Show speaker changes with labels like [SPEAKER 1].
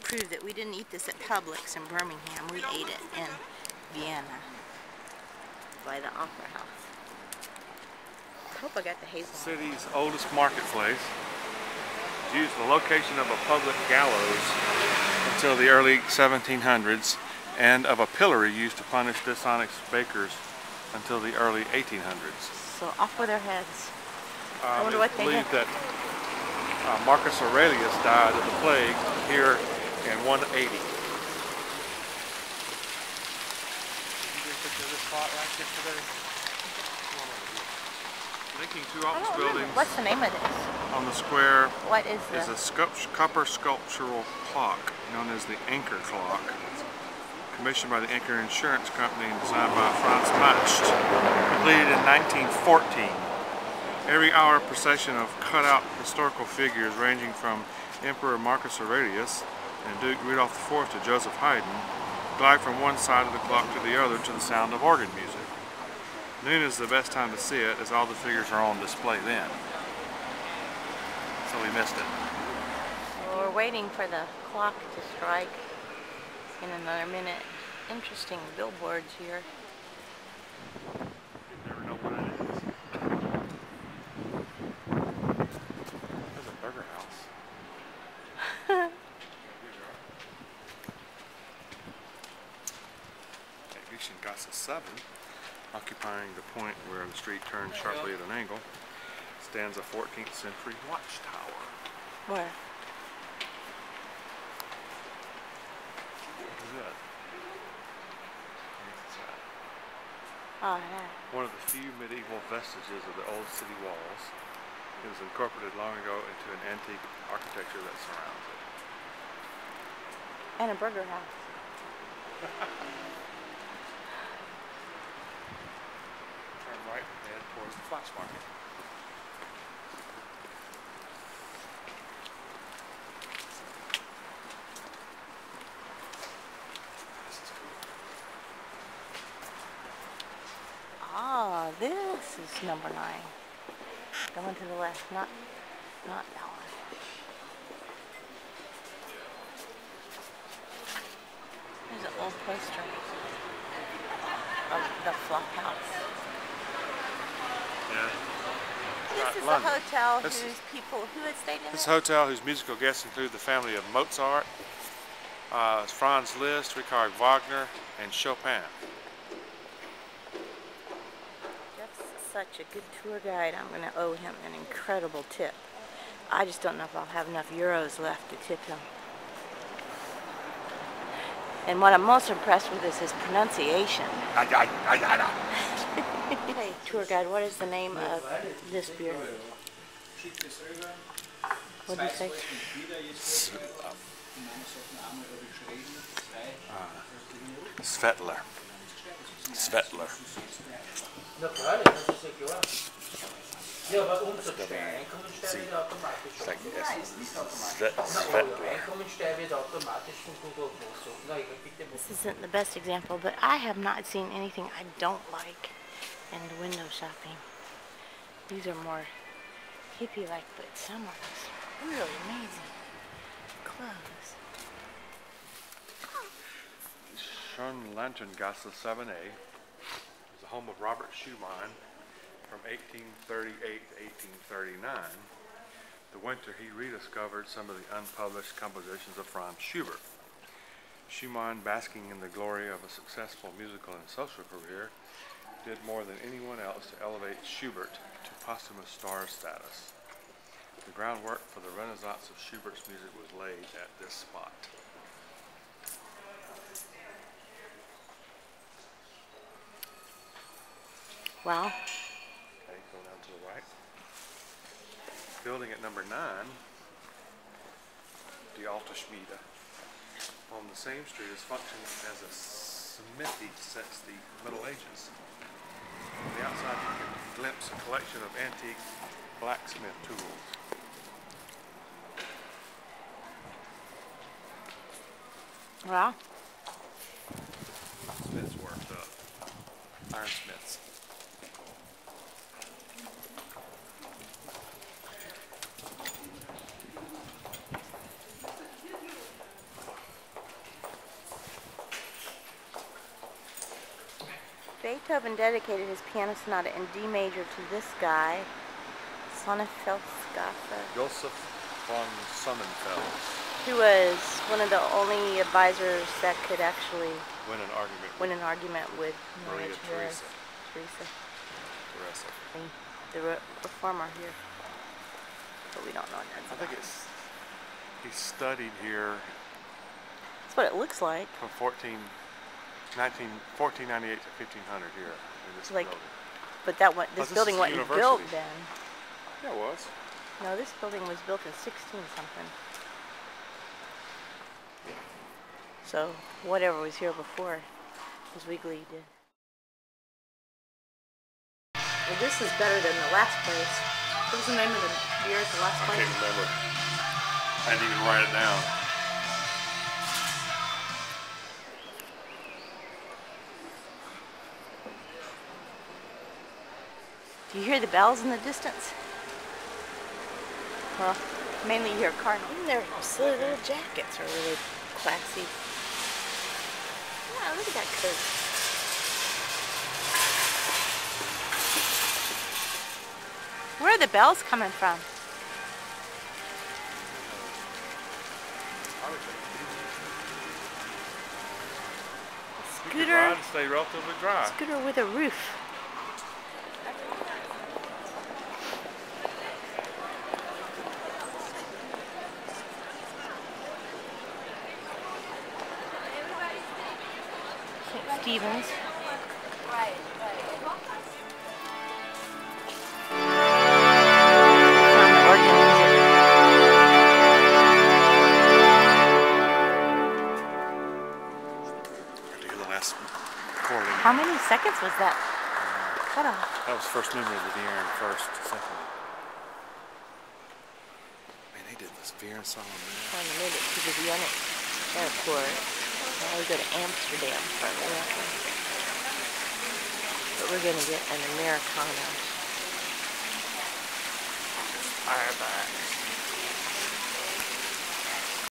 [SPEAKER 1] prove that we didn't eat this at Publix in Birmingham. We ate it in Vienna by the Opera House. I hope I got the hazelnut.
[SPEAKER 2] City's oldest marketplace. Used the location of a public gallows until the early 1700s and of a pillory used to punish dishonest bakers until the early 1800s.
[SPEAKER 1] So off with their heads. I wonder what they did.
[SPEAKER 2] It's believed that Marcus Aurelius died of the plague here in 180. Did you get a picture of this spot right yesterday? Linking two office buildings.
[SPEAKER 1] What's the name of this?
[SPEAKER 2] On the square
[SPEAKER 1] What is
[SPEAKER 2] a copper sculptural clock known as the Anchor Clock, commissioned by the Anchor Insurance Company and designed by Franz Macht, completed in 1914. Every hour procession of cut-out historical figures ranging from Emperor Marcus Aurelius and Duke Rudolph IV to Joseph Haydn glide from one side of the clock to the other to the sound of organ music. Noon is the best time to see it, as all the figures are on display then. So we missed it.
[SPEAKER 1] Well, we're waiting for the clock to strike in another minute. Interesting billboards here.
[SPEAKER 2] You never know what it is. There's a burger house. Gasse 7, occupying the point where the street turns sharply at an angle, stands a 14th century watchtower.
[SPEAKER 1] Where?
[SPEAKER 2] What is that?
[SPEAKER 1] Oh, yeah.
[SPEAKER 2] One of the few medieval vestiges of the old city walls. It was incorporated long ago into an antique architecture that surrounds it.
[SPEAKER 1] And a burger house.
[SPEAKER 2] Turn right and head towards the Flash Market. This is cool.
[SPEAKER 1] Ah, this is number 9. Going to the left, not that one. There's an old poster of the Flop House.
[SPEAKER 2] Yeah.
[SPEAKER 1] This is
[SPEAKER 2] London.
[SPEAKER 1] a hotel
[SPEAKER 2] This
[SPEAKER 1] whose people, who had stayed in
[SPEAKER 2] This
[SPEAKER 1] it?
[SPEAKER 2] hotel, whose musical guests include the family of Mozart, Franz Liszt, Richard Wagner, and Chopin.
[SPEAKER 1] Jeff's such a good tour guide. I'm going to owe him an incredible tip. I just don't know if I'll have enough euros left to tip him. And what I'm most impressed with is his pronunciation. Hey, tour guide, what is the name of this beer? What did you say?
[SPEAKER 2] Svetler. Svetler.
[SPEAKER 1] This isn't the best example, but I have not seen anything I don't like in the window shopping. These are more hippie-like, but some are just really amazing clothes.
[SPEAKER 2] Schönlanterngasse 7A is the home of Robert Schumann from 1838 to 1839. The winter he rediscovered some of the unpublished compositions of Franz Schubert. Schumann, basking in the glory of a successful musical and social career, did more than anyone else to elevate Schubert to posthumous star status. The groundwork for the renaissance of Schubert's music was laid at this spot.
[SPEAKER 1] Wow.
[SPEAKER 2] Okay, go down to the right. Building at number 9, the Alte Schmiede. On the same street is functioning as a smithy since the Middle Ages. On the outside you can glimpse a collection of antique blacksmith tools.
[SPEAKER 1] Wow.
[SPEAKER 2] Smith's worked up. Ironsmiths.
[SPEAKER 1] Beethoven dedicated his piano sonata in D major to this guy, Sonnenfelsgasse,
[SPEAKER 2] Joseph von Sonnenfels.
[SPEAKER 1] who was one of the only advisors that could actually
[SPEAKER 2] Win an argument
[SPEAKER 1] with
[SPEAKER 2] Maria Theresa.
[SPEAKER 1] Teresa.
[SPEAKER 2] Teresa.
[SPEAKER 1] The reformer here. But we don't know what that's
[SPEAKER 2] I think he studied here.
[SPEAKER 1] That's what it looks like.
[SPEAKER 2] From 1498 to 1500 here in this building.
[SPEAKER 1] But that one, this building wasn't built then.
[SPEAKER 2] Yeah, it was.
[SPEAKER 1] No, this building was built in 16 something. So whatever was here before was legally did. Well, this is better than the last place. What was the name of the beer at the last place?
[SPEAKER 2] I can't remember. I didn't even write it down.
[SPEAKER 1] Do you hear the bells in the distance? Well, mainly you hear a car. And their silly little jackets are really classy. Yeah, look at that coat. Where are the bells coming from? Scooter.
[SPEAKER 2] Ride and stay relatively dry.
[SPEAKER 1] Scooter with a roof. St. Stephen's. How many seconds was that cut off?
[SPEAKER 2] That was first movement of the Vienna and first, second. Man, they did this Vienna song, man.
[SPEAKER 1] Well, they made it to the Vienna airport. Now we go to Amsterdam for a minute. But we're going to get an Americano. Starbucks.